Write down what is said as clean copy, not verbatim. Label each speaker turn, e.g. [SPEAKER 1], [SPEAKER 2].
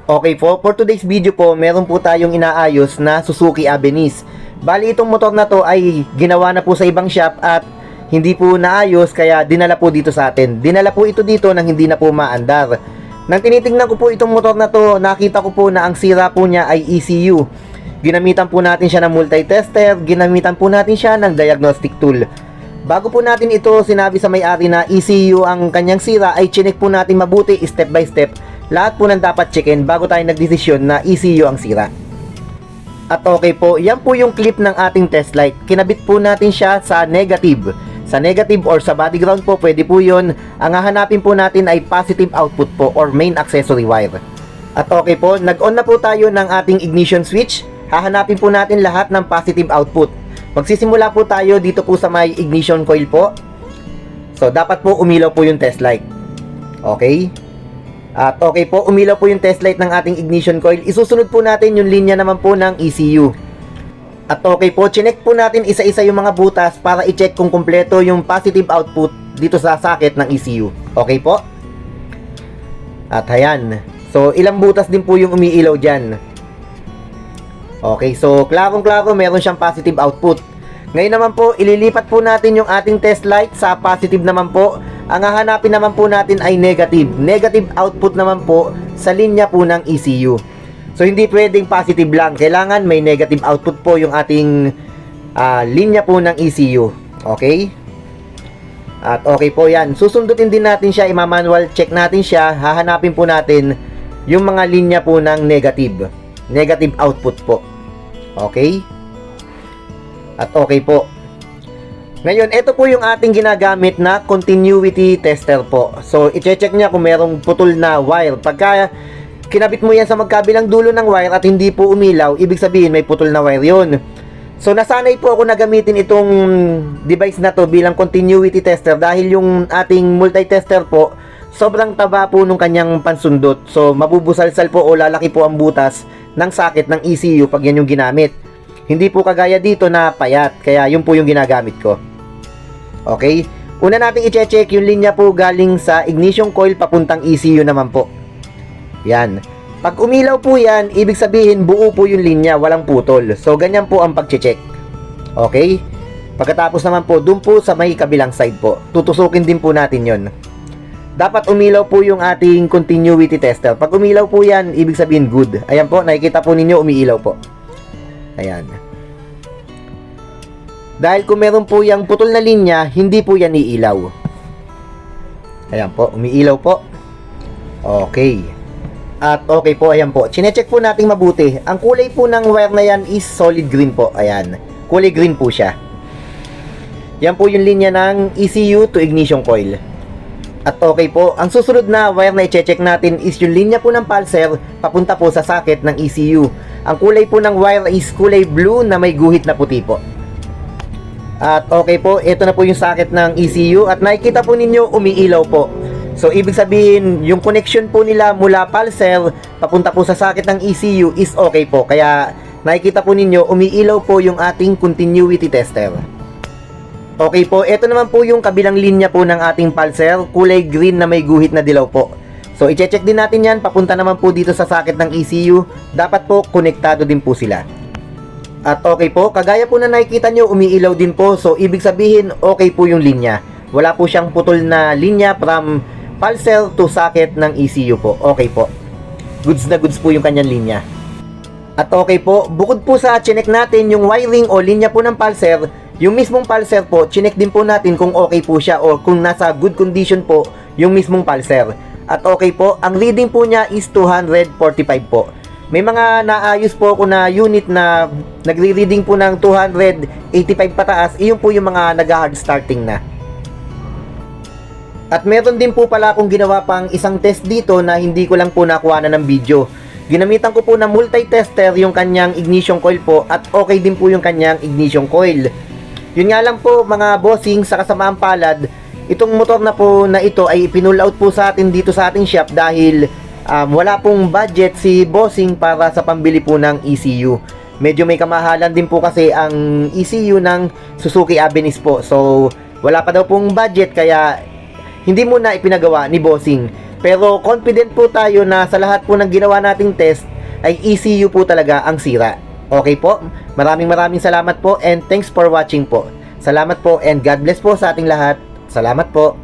[SPEAKER 1] Okay po, for today's video po, meron po tayong inaayos na Suzuki Avensis. Bali itong motor na to ay ginawa na po sa ibang shop at hindi po naayos kaya dinala po dito sa atin. Dinala po ito dito nang hindi na po maandar. Nang tinitingnan ko po itong motor na to, nakita ko po na ang sira po niya ay ECU. Ginamitan po natin siya ng multi-tester, ginamitan po natin siya ng diagnostic tool. Bago po natin ito sinabi sa may-ari na ECU ang kanyang sira, ay chinek po natin mabuti step by step lahat po ng dapat checkin bago tayo nagdesisyon na ECU ang sira. At okay po, yan po yung clip ng ating test light. Kinabit po natin siya sa negative. Sa negative or sa body ground po, pwede po yun. Ang hahanapin po natin ay positive output po or main accessory wire. At okay po, nag-on na po tayo ng ating ignition switch. Hahanapin po natin lahat ng positive output. Magsisimula po tayo dito po sa may ignition coil po. So, dapat po umilaw po yung test light. Okay? At okay po, umilaw po yung test light ng ating ignition coil. Isusunod po natin yung linya naman po ng ECU. At okay po, chinek po natin isa-isa yung mga butas para i-check kung kumpleto yung positive output dito sa socket ng ECU. Okay po? At ayan. So, ilang butas din po yung umiilaw dyan. Okay, so klarong-klaro meron siyang positive output. Ngayon naman po, ililipat po natin yung ating test light sa positive naman po. Ang hahanapin naman po natin ay negative. Negative output naman po sa linya po ng ECU. So, hindi pwedeng positive lang. Kailangan may negative output po yung ating linya po ng ECU. Okay? At okay po yan. Susundutin din natin siya. Ima-manual check natin siya. Hahanapin po natin yung mga linya po ng negative. Negative output po. Okay? At okay po. Ngayon, ito po yung ating ginagamit na continuity tester po. So, i-check niya kung merong putol na wire. Pagka kinabit mo yan sa magkabilang dulo ng wire at hindi po umilaw, ibig sabihin may putol na wire yun. So, nasanay po ako na gamitin itong device na to bilang continuity tester dahil yung ating multi-tester po, sobrang taba po nung kanyang pansundot. So, mabubusalsal po o lalaki po ang butas ng socket ng ECU pag yan yung ginamit. Hindi po kagaya dito na payat, kaya yun po yung ginagamit ko. Okay? Una nating i-check yung linya po galing sa ignition coil papuntang ECU naman po. Yan. Pag umilaw po yan, ibig sabihin buo po yung linya, walang putol. So, ganyan po ang pag-check. Okay? Pagkatapos naman po, dun po sa may kabilang side po. Tutusukin din po natin yon. Dapat umilaw po yung ating continuity tester. Pag umilaw po yan, ibig sabihin good. Ayan po, nakikita po ninyo umiilaw po. Ayan. Dahil kung meron po yung putol na linya, hindi po yan iilaw. Ayan po, umiilaw po. Okay. At okay po, ayan po. Chinecheck po natin mabuti. Ang kulay po ng wire na yan is solid green po. Ayan. Kulay green po siya. Yan po yung linya ng ECU to ignition coil. At okay po, ang susunod na wire na i-check natin is yung linya po ng pulser papunta po sa socket ng ECU. Ang kulay po ng wire is kulay blue na may guhit na puti po. At okay po, ito na po yung socket ng ECU at nakikita po ninyo umiilaw po. So, ibig sabihin, yung connection po nila mula pulser papunta po sa socket ng ECU is okay po. Kaya, nakikita po ninyo, umiilaw po yung ating continuity tester. Okay po, ito naman po yung kabilang linya po ng ating pulser, kulay green na may guhit na dilaw po. So, i-check din natin yan, papunta naman po dito sa socket ng ECU. Dapat po, konektado din po sila. At okay po, kagaya po na nakikita nyo, umiilaw din po. So, ibig sabihin, okay po yung linya. Wala po siyang putol na linya from pulser to socket ng ECU po. Okay po. Goods na goods po yung kanyang linya. At okay po, bukod po sa chinek natin yung wiring o linya po ng pulser, yung mismong pulser po, chinek din po natin kung okay po siya o kung nasa good condition po yung mismong pulser. At okay po, ang reading po niya is 245 po. May mga naayos po ako na unit na nagre-reading po ng 285 pataas. Iyon po yung mga nag-hard starting na. At meron din po pala akong ginawa pang isang test dito na hindi ko lang po nakuha na ng video. Ginamitan ko po na multi-tester yung kanyang ignition coil po at okay din po yung kanyang ignition coil. Yun nga lang po mga bossing, sa kasamaang palad, itong motor na po na ito ay ipinul out po sa atin dito sa ating shop dahil wala pong budget si bossing para sa pambili po ng ECU. Medyo may kamahalan din po kasi ang ECU ng Suzuki Avensis po. So, wala pa daw pong budget kaya hindi mo na ipinagawa ni bossing. Pero confident po tayo na sa lahat po ng ginawa nating test ay ECU po talaga ang sira. Okay po? Maraming salamat po and thanks for watching po. Salamat po and God bless po sa ating lahat. Salamat po.